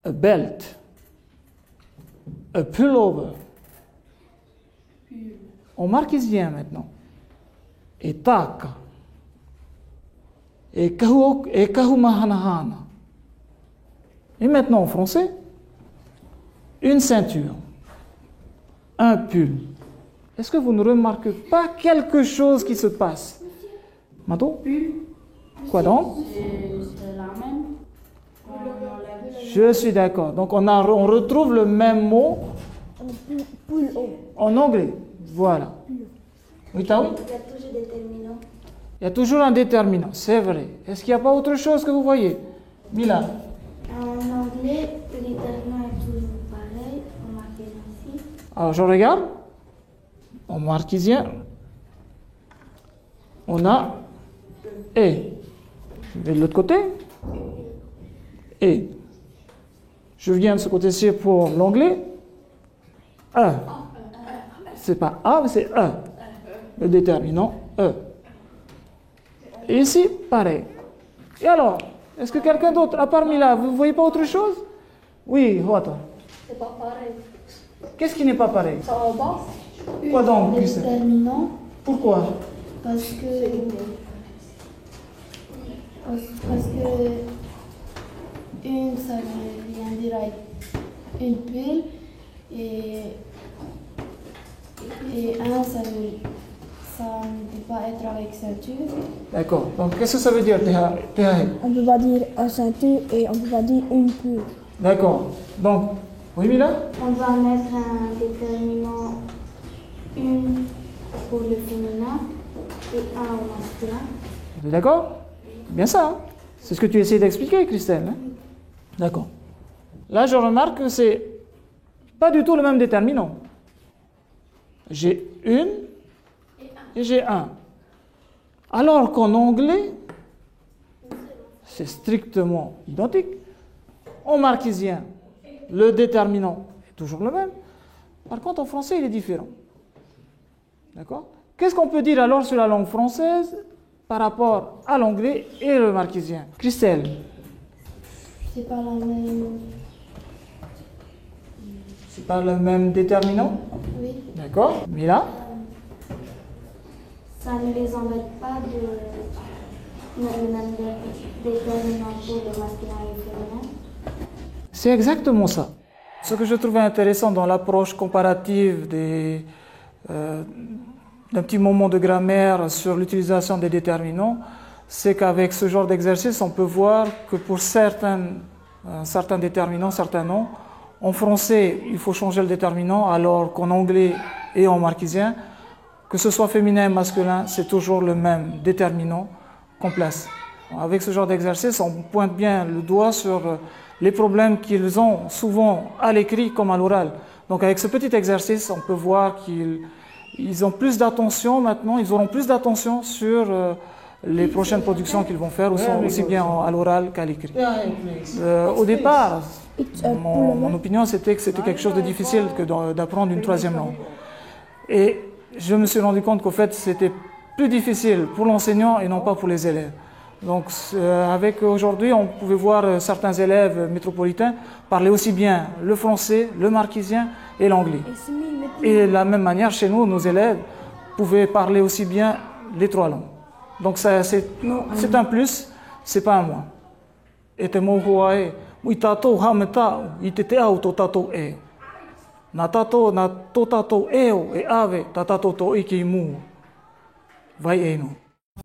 a belt, a pullover. En marquisien maintenant. Et taka. Et kahumahanahana. Et maintenant en français, une ceinture, un pull. Est-ce que vous ne remarquez pas quelque chose qui se passe? Mato? Quoi donc? C'est la même. Je suis d'accord. Donc on retrouve le même mot en anglais. Voilà. Oui, Taoui? Il y a toujours des terminaux. Il y a toujours un déterminant, c'est vrai. Est-ce qu'il n'y a pas autre chose que vous voyez? Mila? En anglais, le déterminant est toujours pareil. On marque ici. Alors je regarde. En marquisien, on a et. Je vais de l'autre côté. Et. Je viens de ce côté-ci pour l'anglais. E. C'est pas A, mais c'est E. Le déterminant E. Et ici, pareil. Et alors, est-ce que quelqu'un d'autre, à part Mila, vous ne voyez pas autre chose? Oui, Hota. C'est pas pareil. Qu'est-ce qui n'est pas pareil? Ça va bas. Quoi donc, Le Christelle? déterminant, Pourquoi? parce que une, ça veut dire une pile et un, ça ne peut pas être avec ceinture. D'accord. Donc, qu'est-ce que ça veut dire, Tehahe? On ne peut pas dire un ceinture et on ne peut pas dire une pull. D'accord. Donc, oui, Mila? On va mettre un déterminant une pour le féminin et un au masculin. Vous êtes d'accord? Bien ça, hein? C'est ce que tu essayes d'expliquer, Christelle. Hein? D'accord. Là, je remarque que c'est pas du tout le même déterminant. J'ai une et j'ai un. Alors qu'en anglais, c'est strictement identique. En marquisien, le déterminant est toujours le même. Par contre, en français, il est différent. D'accord? Qu'est-ce qu'on peut dire alors sur la langue française par rapport à l'anglais et le marquisien? Christelle? C'est pas la même. C'est pas le même déterminant? Oui. D'accord. Mila? Ça ne les embête pas de le même déterminant pour le masculin et le féminin. C'est exactement ça. Ce que je trouvais intéressant dans l'approche comparative d'un petit moment de grammaire sur l'utilisation des déterminants, c'est qu'avec ce genre d'exercice, on peut voir que pour certains déterminants, certains noms, en français, il faut changer le déterminant, alors qu'en anglais et en marquisien, que ce soit féminin ou masculin, c'est toujours le même déterminant qu'on place. Avec ce genre d'exercice, on pointe bien le doigt sur les problèmes qu'ils ont souvent à l'écrit comme à l'oral. Donc avec ce petit exercice, on peut voir qu'ils ont plus d'attention maintenant, ils auront plus d'attention sur les prochaines productions qu'ils vont faire, aussi bien à l'oral qu'à l'écrit. Au départ, mon opinion, c'était que c'était quelque chose de difficile que d'apprendre une troisième langue. Et je me suis rendu compte qu'au fait, c'était plus difficile pour l'enseignant et non pas pour les élèves. Donc, avec aujourd'hui, on pouvait voir certains élèves métropolitains parler aussi bien le français, le marquisien et l'anglais. Et de la même manière, chez nous, nos élèves pouvaient parler aussi bien les trois langues. Donc, c'est un plus, c'est pas un moins. Et te mohuae, mui tatou hameta, i te te au to tatou e. Na tatou, na to tatou eo e ave, ta tatou to iki mu. Vai e no.